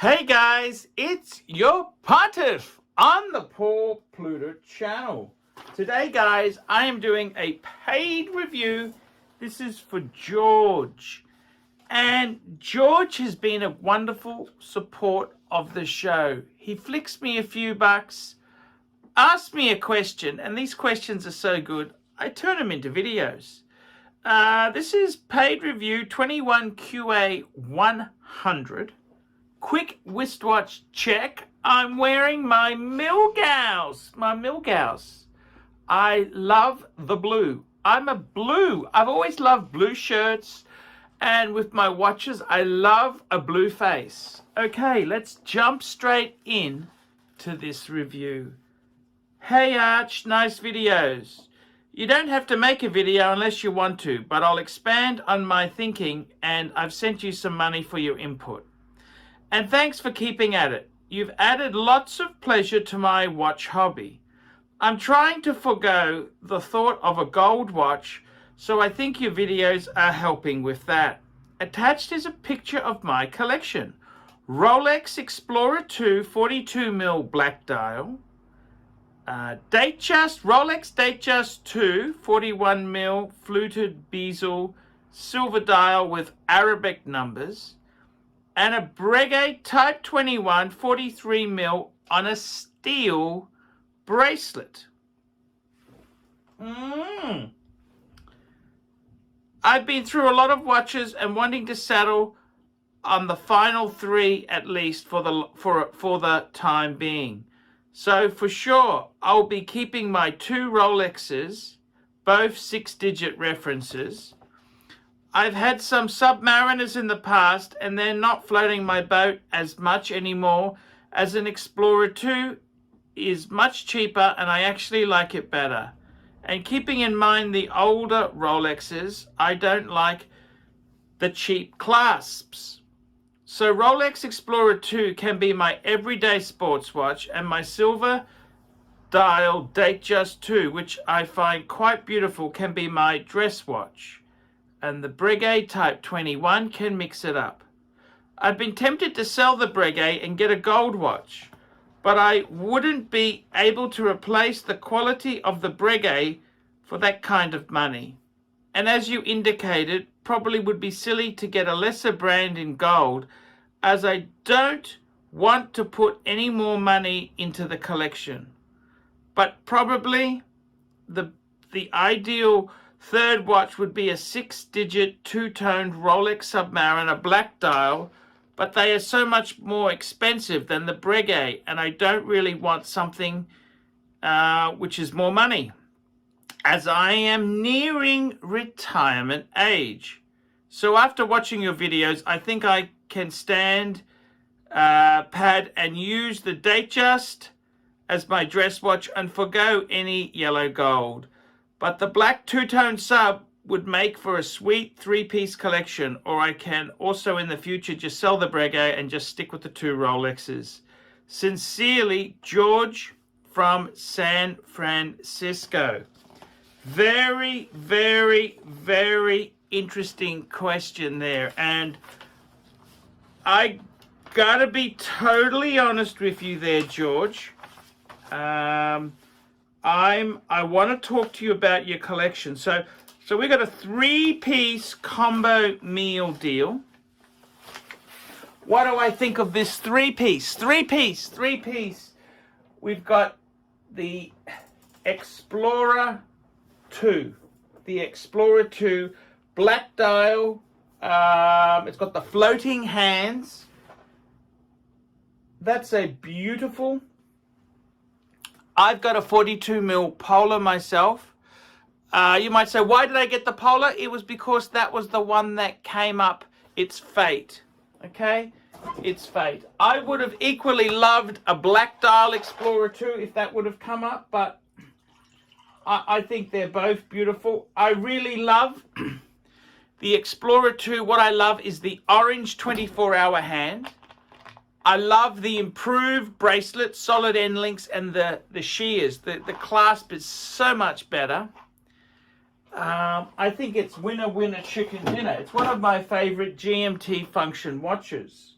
Hey guys, it's your pontiff on the Paul Pluta channel. Today guys, I am doing a paid review. This is for George. And George has been a wonderful support of the show. He flicks me a few bucks, asks me a question, and these questions are so good, I turn them into videos. This is paid review 21QA100. Quick wristwatch check. I'm wearing my Milgauss. I love the blue. I'm a blue. I've always loved blue shirts. And with my watches, I love a blue face. Okay, let's jump straight in to this review. Hey Arch, nice videos. You don't have to make a video unless you want to, but I'll expand on my thinking and I've sent you some money for your input. And thanks for keeping at it. You've added lots of pleasure to my watch hobby. I'm trying to forgo the thought of a gold watch, so I think your videos are helping with that. Attached is a picture of my collection. Rolex Explorer 2 42mm black dial. Rolex Datejust 2 41mm fluted bezel silver dial with Arabic numbers. And a Breguet Type 21 43mm on a steel bracelet. I've been through a lot of watches and wanting to settle on the final three at least for the time being. So for sure, I'll be keeping my two Rolexes, both 6-digit references. I've had some Submariners in the past and they're not floating my boat as much anymore, as an Explorer 2 is much cheaper and I actually like it better. And keeping in mind the older Rolexes, I don't like the cheap clasps. So Rolex Explorer 2 can be my everyday sports watch, and my silver dial Datejust 2, which I find quite beautiful, can be my dress watch. And the Breguet Type 21 can mix it up. I've been tempted to sell the Breguet and get a gold watch, but I wouldn't be able to replace the quality of the Breguet for that kind of money. And as you indicated, probably would be silly to get a lesser brand in gold, as I don't want to put any more money into the collection. But probably the ideal third watch would be a 6-digit two-toned Rolex Submariner black dial, but they are so much more expensive than the Breguet, and I don't really want something which is more money, as I am nearing retirement age. So after watching your videos, I think I can stand pad and use the Datejust as my dress watch and forgo any yellow gold. But the black two-tone sub would make for a sweet three-piece collection, or I can also in the future just sell the Breguet and just stick with the two Rolexes. Sincerely, George from San Francisco. Very, very, very interesting question there. And I gotta be totally honest with you there, George. I want to talk to you about your collection. So we got a 3-piece combo meal deal. What do I think of this 3-piece? 3-piece. We've got the Explorer 2. The Explorer 2 black dial. It's got the floating hands. That's a beautiful. I've got a 42mm Polar myself. You might say, why did I get the Polar? It was because that was the one that came up. It's fate. Okay? It's fate. I would have equally loved a black dial Explorer 2 if that would have come up, but I think they're both beautiful. I really love the Explorer 2. What I love is the orange 24-hour hand. I love the improved bracelet, solid end links, and the shears. The clasp is so much better. I think it's winner, winner, chicken dinner. It's one of my favorite GMT function watches.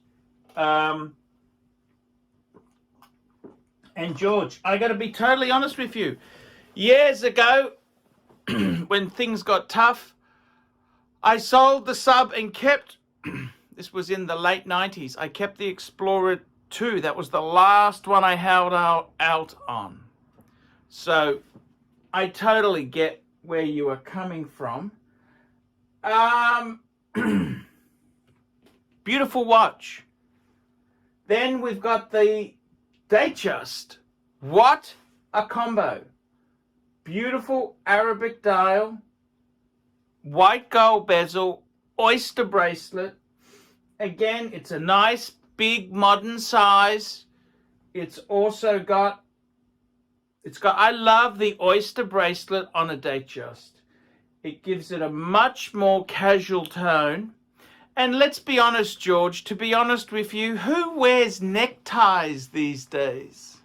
And George, I got to be totally honest with you. Years ago, when things got tough, I sold the sub and kept, this was in the late 90s, I kept the Explorer 2. That was the last one I held out on. So I totally get where you are coming from. Beautiful watch. Then we've got the Datejust. What a combo. Beautiful Arabic dial, white gold bezel, oyster bracelet. Again, it's a nice big modern size. It's also got, I love the oyster bracelet on a Datejust. It gives it a much more casual tone. And let's be honest, George, to be honest with you, who wears neckties these days?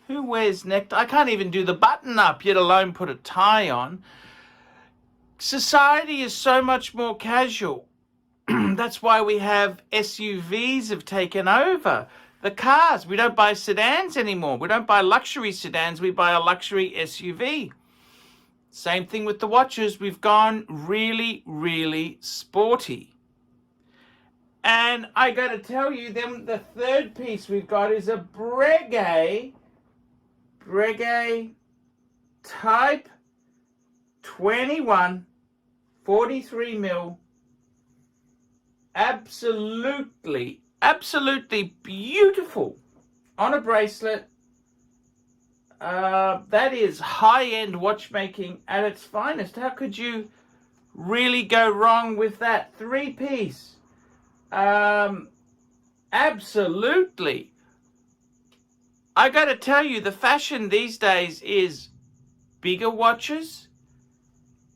Who wears necktie? I can't even do the button up, yet alone put a tie on. Society is so much more casual. That's why we have SUVs have taken over the cars. We don't buy sedans anymore. We don't buy luxury sedans. We buy a luxury SUV. Same thing with the watches. We've gone really, really sporty. And I got to tell you, then the third piece we've got is a Breguet Type 21 43mm. Absolutely beautiful on a bracelet. That is high-end watchmaking at its finest. How could you really go wrong with that? Three-piece. Absolutely. I got to tell you, the fashion these days is bigger watches,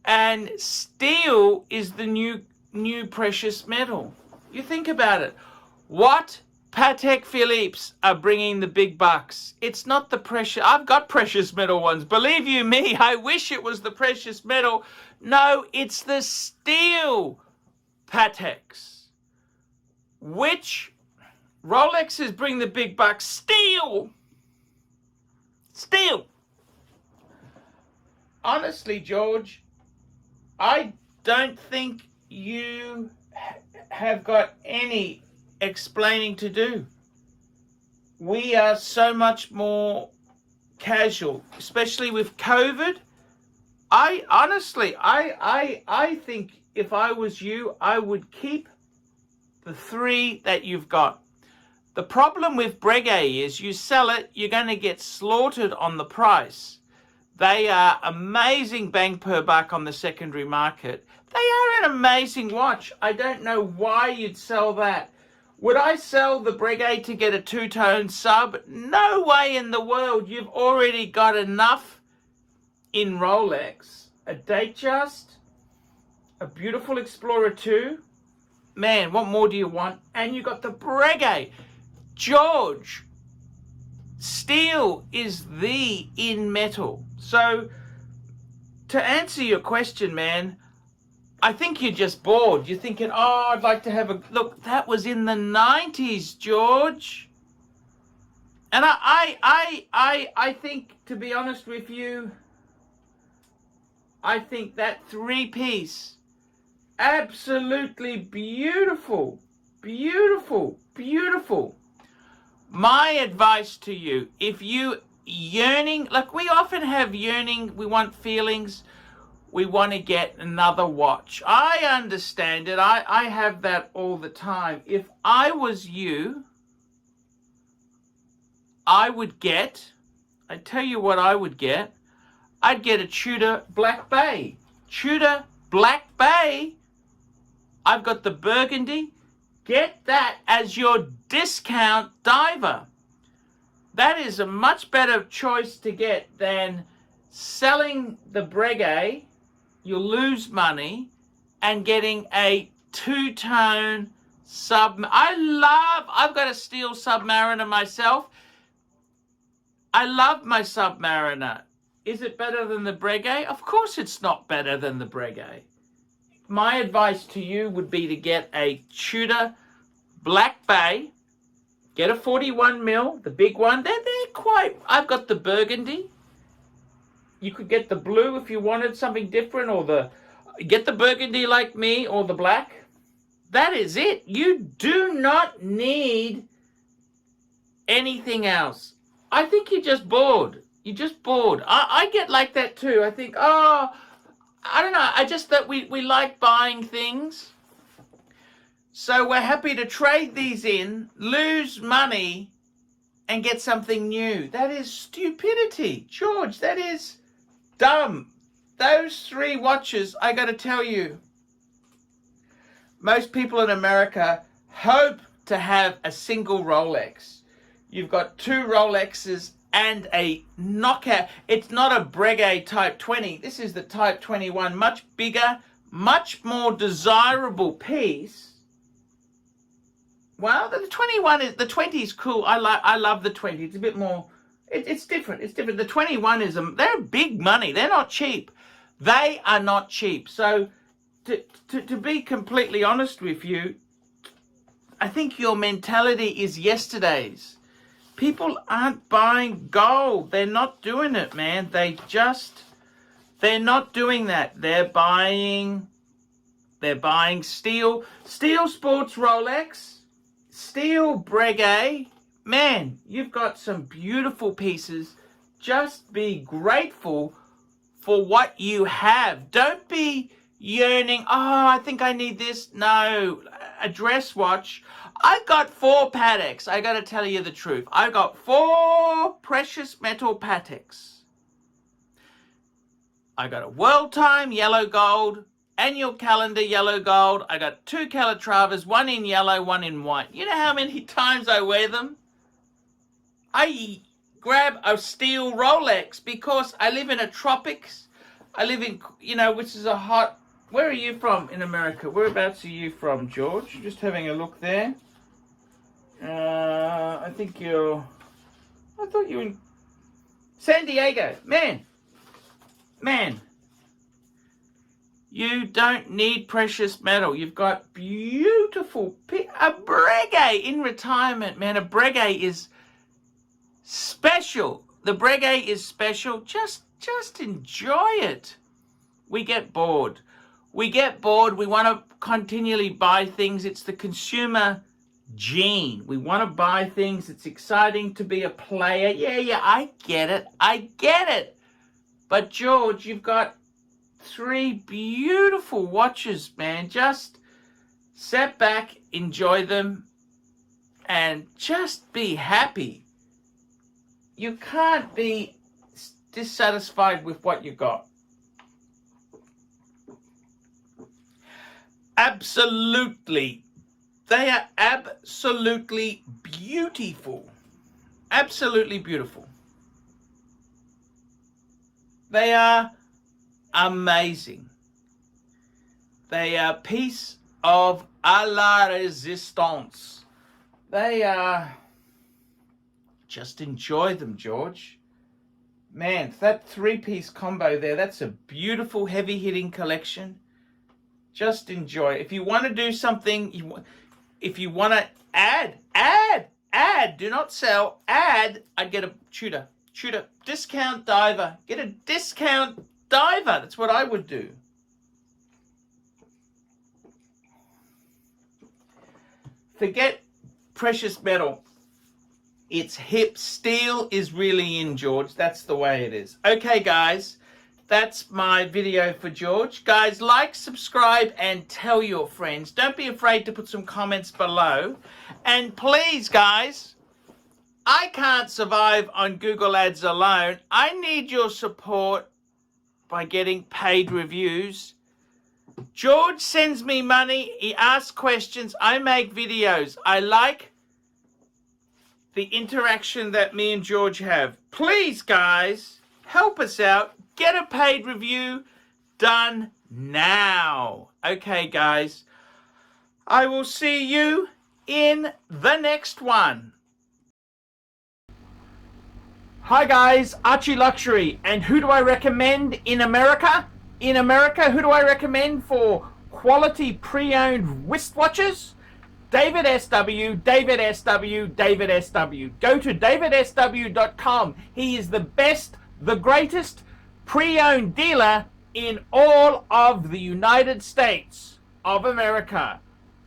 and steel is the new precious metal. You think about it. What Patek Philippe's are bringing the big bucks? It's not the precious. I've got precious metal ones. Believe you me, I wish it was the precious metal. No, it's the steel Pateks. Which Rolexes bring the big bucks? Steel. Honestly, George, I don't think you have got any explaining to do. We are so much more casual, especially with COVID. I think if I was you, I would keep the three that you've got. The problem with Breguet is you sell it, you're going to get slaughtered on the price. They are amazing bang per buck on the secondary market. They are an amazing watch. I don't know why you'd sell that. Would I sell the Breguet to get a two-tone sub? No way in the world. You've already got enough in Rolex. A Datejust, a beautiful Explorer 2. Man, what more do you want? And you got the Breguet. George, steel is the in metal. So to answer your question, man, I think you're just bored. You're thinking, oh, I'd like to have a look. That was in the 90s, George. And I think, to be honest with you, I think that three-piece, absolutely beautiful. My advice to you, if you yearning, like we often have yearning, we want feelings, we want to get another watch. I understand it. I have that all the time. If I was you, I tell you what I would get. I'd get a Tudor Black Bay. Tudor Black Bay. I've got the burgundy. Get that as your discount diver. That is a much better choice to get than selling the Breguet. You'll lose money, and getting a two-tone sub. I've got a steel Submariner myself. I love my Submariner. Is it better than the Breguet? Of course it's not better than the Breguet. My advice to you would be to get a Tudor Black Bay. Get a 41mm, the big one. They're I've got the burgundy. You could get the blue if you wanted something different, or get the burgundy like me, or the black. That is it. You do not need anything else. I think you're just bored. You're just bored. I get like that too. I think, oh, I don't know. I just that we like buying things. So we're happy to trade these in, lose money, and get something new. That is stupidity. George, that is dumb. Those 3 watches, I got to tell you, most people in America hope to have a single Rolex. You've got 2 Rolexes and a knockout. It's not a Breguet Type 20. This is the Type 21, much bigger, much more desirable piece. Well, the 20 is cool. I love the 20. It's a bit more, it's different. It's different. The 21 is, they're big money. They're not cheap. They are not cheap. So to be completely honest with you, I think your mentality is yesterday's. People aren't buying gold. They're not doing it, man. They're not doing that. They're buying steel sports Rolex, steel Breguet. Man, you've got some beautiful pieces. Just be grateful for what you have. Don't be yearning, oh, I think I need this. No, a dress watch. I've got 4 Pateks. I got to tell you the truth. I've got 4 precious metal Pateks. I got a World Time yellow gold, annual calendar yellow gold. I got 2 Calatravas, 1 in yellow, 1 in white. You know how many times I wear them? I grab a steel Rolex because I live in a tropics. I live in, which is a hot. Where are you from in America? Whereabouts are you from, George? Just having a look there. I thought you were in San Diego. Man. You don't need precious metal. You've got beautiful, a Breguet in retirement, man. A Breguet is special. The Breguet is special. Just enjoy it. We get bored. We want to continually buy things. It's the consumer gene. We want to buy things. It's exciting to be a player. Yeah, I get it. But George, you've got 3 beautiful watches, man. Just sit back, enjoy them, and just be happy. You can't be dissatisfied with what you got. Absolutely. They are absolutely beautiful. Absolutely beautiful. They are amazing. They are piece of à la résistance. They are... Just enjoy them, George. Man, that 3-piece combo there, that's a beautiful heavy-hitting collection. Just enjoy. If you want to do something, if you want to add, do not sell, add, I'd get a Tudor, discount diver. Get a discount diver. That's what I would do. Forget precious metal. It's hip. Steel is really in, George. That's the way it is. Okay, guys. That's my video for George. Guys, like, subscribe, and tell your friends. Don't be afraid to put some comments below. And please, guys, I can't survive on Google Ads alone. I need your support by getting paid reviews. George sends me money. He asks questions. I make videos. I like the interaction that me and George have. Please, guys, help us out. Get a paid review done now. Okay, guys. I will see you in the next one. Hi, guys. ArchieLuxury. And who do I recommend in America? In America, who do I recommend for quality pre-owned wristwatches? DavidSW, DavidSW, DavidSW. Go to DavidSW.com. He is the best, the greatest pre-owned dealer in all of the United States of America.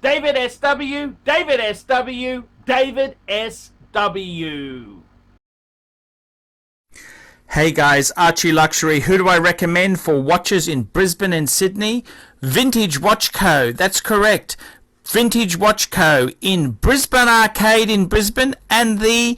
DavidSW, DavidSW, DavidSW. Hey guys, Archie Luxury. Who do I recommend for watches in Brisbane and Sydney? Vintage Watch Co. That's correct. Vintage Watch Co. in Brisbane Arcade in Brisbane and the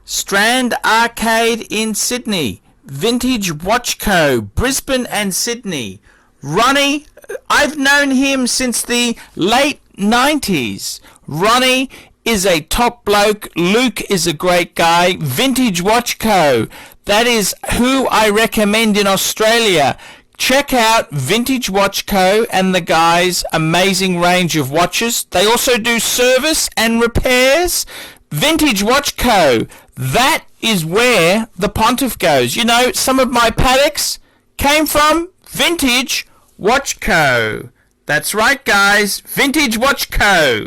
Strand Arcade in Sydney. Vintage Watch Co. Brisbane and Sydney. Ronnie, I've known him since the late 90s. Ronnie is a top bloke. Luke is a great guy. Vintage Watch Co. That is who I recommend in Australia. Check out Vintage Watch Co. and the guys' amazing range of watches. They also do service and repairs. Vintage Watch Co. That is where the Pontiff goes. You know, some of my Pateks came from Vintage Watch Co. That's right, guys. Vintage Watch Co.